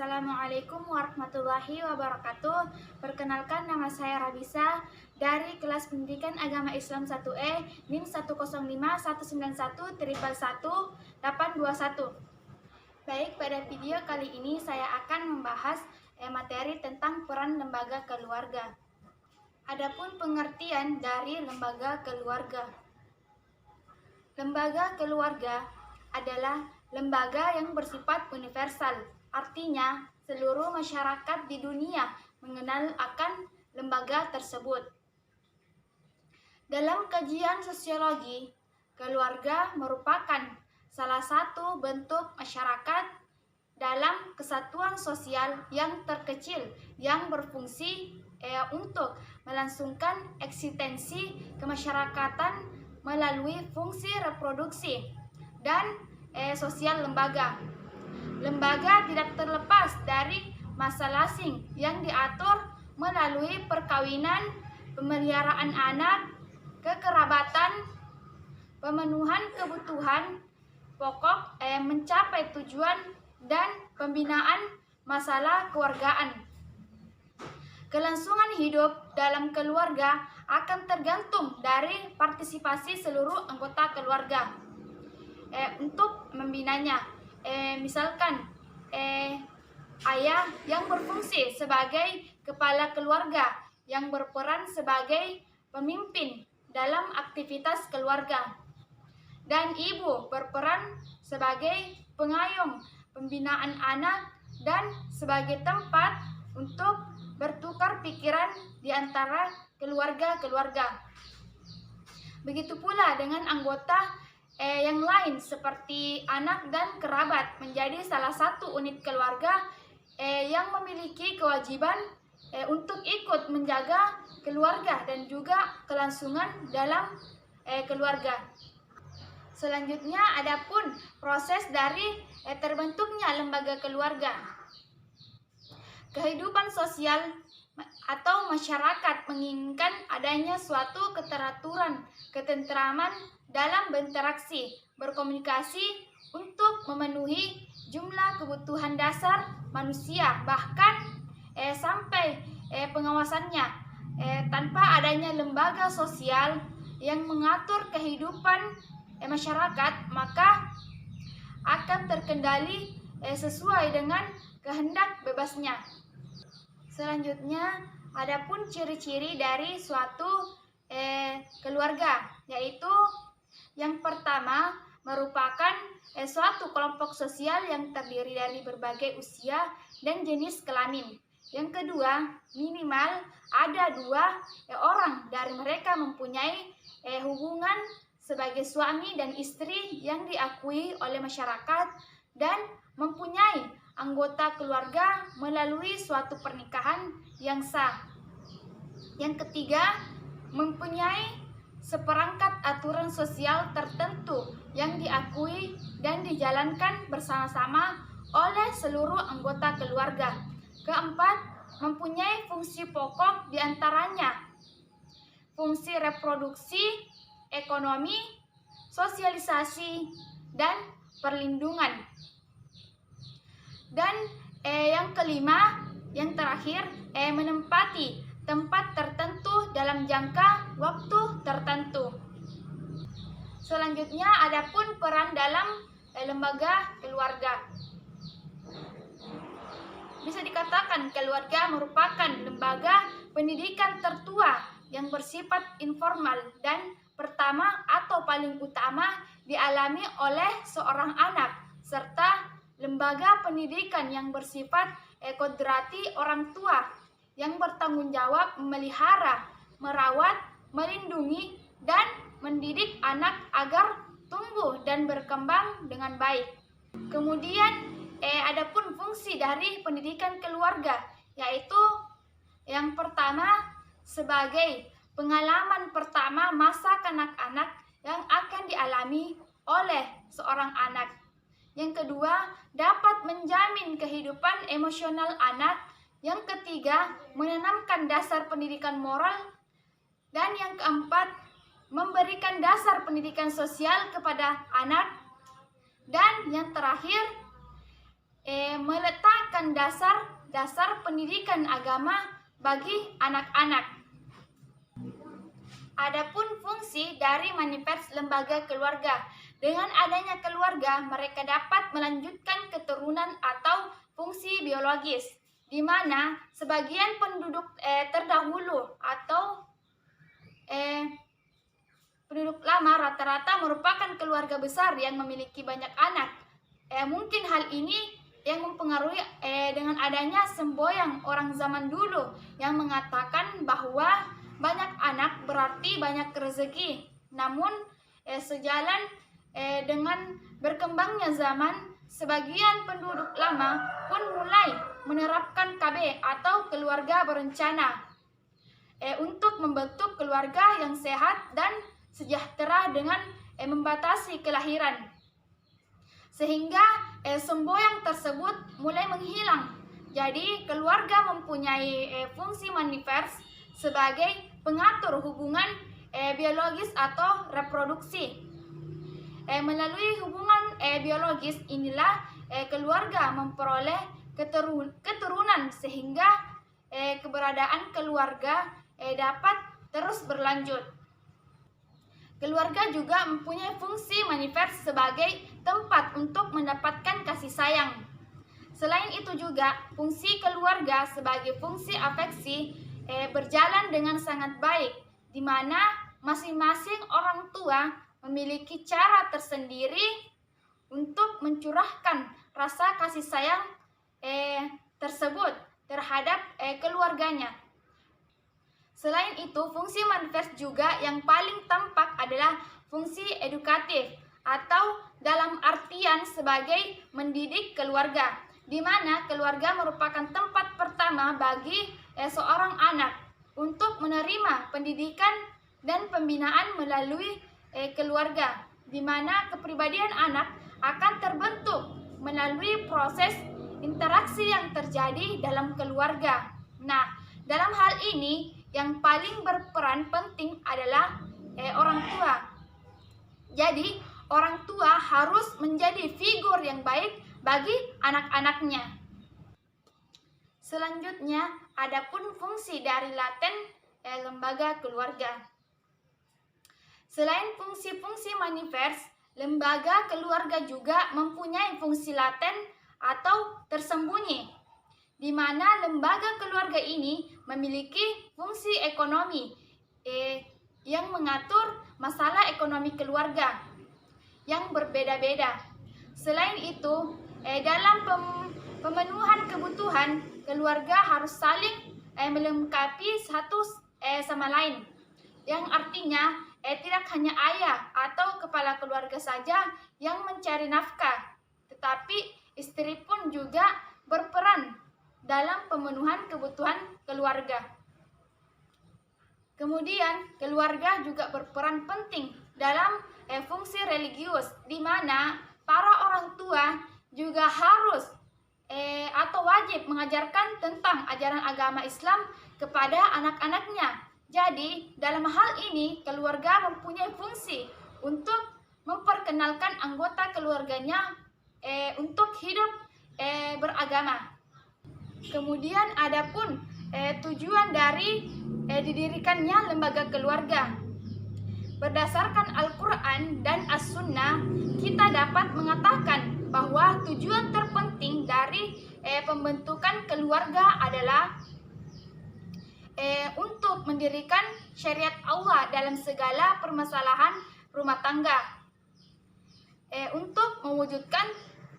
Assalamualaikum warahmatullahi wabarakatuh. Perkenalkan, nama saya Rabisa dari kelas Pendidikan Agama Islam 1E NIM 105.191.111.821. Baik, pada video kali ini saya akan membahas materi tentang peran lembaga keluarga. Adapun pengertian dari lembaga keluarga. Lembaga keluarga adalah lembaga yang bersifat universal. Artinya, seluruh masyarakat di dunia mengenal akan lembaga tersebut. Dalam kajian sosiologi, keluarga merupakan salah satu bentuk masyarakat dalam kesatuan sosial yang terkecil yang berfungsi untuk melangsungkan eksistensi kemasyarakatan melalui fungsi reproduksi dan sosial lembaga. Lembaga tidak terlepas dari masing-masing yang diatur melalui perkawinan, pemeliharaan anak, kekerabatan, pemenuhan kebutuhan pokok, mencapai tujuan, dan pembinaan masalah keluargaan. Kelangsungan hidup dalam keluarga akan tergantung dari partisipasi seluruh anggota keluarga untuk membinanya. Misalkan ayah yang berfungsi sebagai kepala keluarga yang berperan sebagai pemimpin dalam aktivitas keluarga, dan ibu berperan sebagai pengayom pembinaan anak dan sebagai tempat untuk bertukar pikiran di antara keluarga-keluarga. Begitu pula dengan anggota yang lain seperti anak dan kerabat menjadi salah satu unit keluarga yang memiliki kewajiban untuk ikut menjaga keluarga dan juga kelangsungan dalam keluarga. Selanjutnya, adapun proses dari terbentuknya lembaga keluarga. Kehidupan sosial atau masyarakat menginginkan adanya suatu keteraturan, ketentraman dalam berinteraksi, berkomunikasi untuk memenuhi jumlah kebutuhan dasar manusia, bahkan sampai pengawasannya. Tanpa adanya lembaga sosial yang mengatur kehidupan masyarakat, maka akan terkendali sesuai dengan kehendak bebasnya. Selanjutnya, adapun ciri-ciri dari suatu keluarga, yaitu yang pertama merupakan suatu kelompok sosial yang terdiri dari berbagai usia dan jenis kelamin. Yang kedua, minimal ada dua orang dari mereka mempunyai hubungan sebagai suami dan istri yang diakui oleh masyarakat dan mempunyai anggota keluarga melalui suatu pernikahan yang sah. Yang ketiga, mempunyai seperangkat aturan sosial tertentu yang diakui dan dijalankan bersama-sama oleh seluruh anggota keluarga. Keempat, mempunyai fungsi pokok diantaranya fungsi reproduksi, ekonomi, sosialisasi, dan perlindungan. Dan yang kelima, yang terakhir, menempati tempat tertentu dalam jangka waktu tertentu. Selanjutnya, adapun peran dalam lembaga keluarga. Bisa dikatakan keluarga merupakan lembaga pendidikan tertua yang bersifat informal dan pertama atau paling utama dialami oleh seorang anak, serta lembaga pendidikan yang bersifat kodrati orang tua yang bertanggung jawab memelihara, merawat, melindungi, dan mendidik anak agar tumbuh dan berkembang dengan baik. Kemudian adapun fungsi dari pendidikan keluarga, yaitu yang pertama sebagai pengalaman pertama masa kanak-kanak yang akan dialami oleh seorang anak. Yang kedua, dapat menjamin kehidupan emosional anak. Yang ketiga, menanamkan dasar pendidikan moral. Dan yang keempat, memberikan dasar pendidikan sosial kepada anak. Dan yang terakhir, meletakkan dasar pendidikan agama bagi anak-anak. Adapun fungsi dari manifest lembaga keluarga, dengan adanya keluarga mereka dapat melanjutkan keturunan atau fungsi biologis, di mana sebagian penduduk terdahulu atau penduduk lama rata-rata merupakan keluarga besar yang memiliki banyak anak. Mungkin hal ini yang mempengaruhi dengan adanya semboyan orang zaman dulu yang mengatakan bahwa banyak anak berarti banyak rezeki. Namun sejalan dengan berkembangnya zaman, sebagian penduduk lama pun mulai menerapkan KB atau keluarga berencana untuk membentuk keluarga yang sehat dan sejahtera dengan membatasi kelahiran. Sehingga semboyan tersebut mulai menghilang. Jadi keluarga mempunyai fungsi manifest sebagai pengatur hubungan biologis atau reproduksi. Melalui hubungan biologis inilah keluarga memperoleh keturunan sehingga keberadaan keluarga dapat terus berlanjut. Keluarga juga mempunyai fungsi manifest sebagai tempat untuk mendapatkan kasih sayang. Selain itu juga fungsi keluarga sebagai fungsi afeksi berjalan dengan sangat baik, di mana masing-masing orang tua memiliki cara tersendiri untuk mencurahkan rasa kasih sayang tersebut terhadap keluarganya. Selain itu, fungsi manifest juga yang paling tampak adalah fungsi edukatif atau dalam artian sebagai mendidik keluarga, di mana keluarga merupakan tempat pertama bagi seorang anak untuk menerima pendidikan dan pembinaan melalui keluarga, di mana kepribadian anak akan terbentuk melalui proses interaksi yang terjadi dalam keluarga. Nah, dalam hal ini yang paling berperan penting adalah orang tua. Jadi, orang tua harus menjadi figur yang baik bagi anak-anaknya. Selanjutnya, adapun fungsi dari laten lembaga keluarga. Selain fungsi-fungsi manifest, lembaga keluarga juga mempunyai fungsi laten atau tersembunyi, di mana lembaga keluarga ini memiliki fungsi ekonomi yang mengatur masalah ekonomi keluarga yang berbeda-beda. Selain itu, dalam pemenuhan kebutuhan, keluarga harus saling melengkapi satu sama lain, yang artinya tidak hanya ayah atau kepala keluarga saja yang mencari nafkah, tetapi istri pun juga berperan dalam pemenuhan kebutuhan keluarga. Kemudian, keluarga juga berperan penting dalam fungsi religius, di mana para orang tua juga harus atau wajib mengajarkan tentang ajaran agama Islam kepada anak-anaknya. Jadi, dalam hal ini, keluarga mempunyai fungsi untuk memperkenalkan anggota keluarganya untuk hidup beragama. Kemudian, adapun tujuan dari didirikannya lembaga keluarga. Berdasarkan Al-Quran dan As-Sunnah, kita dapat mengatakan bahwa tujuan terpenting dari pembentukan keluarga adalah untuk mendirikan syariat Allah dalam segala permasalahan rumah tangga, untuk mewujudkan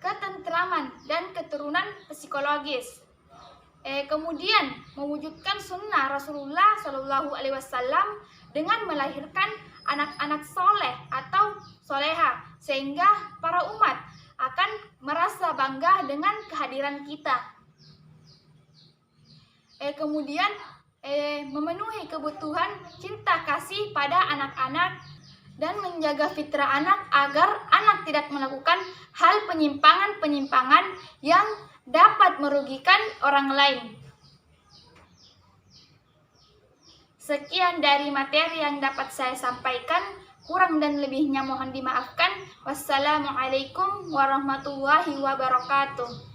ketentraman dan keturunan psikologis, kemudian mewujudkan sunnah Rasulullah Shallallahu Alaihi Wasallam dengan melahirkan anak-anak soleh atau soleha, sehingga para umat akan merasa bangga dengan kehadiran kita. Kemudian memenuhi kebutuhan cinta kasih pada anak-anak dan menjaga fitrah anak agar anak tidak melakukan hal penyimpangan-penyimpangan yang dapat merugikan orang lain. Sekian dari materi yang dapat saya sampaikan. Kurang dan lebihnya mohon dimaafkan. Wassalamualaikum warahmatullahi wabarakatuh.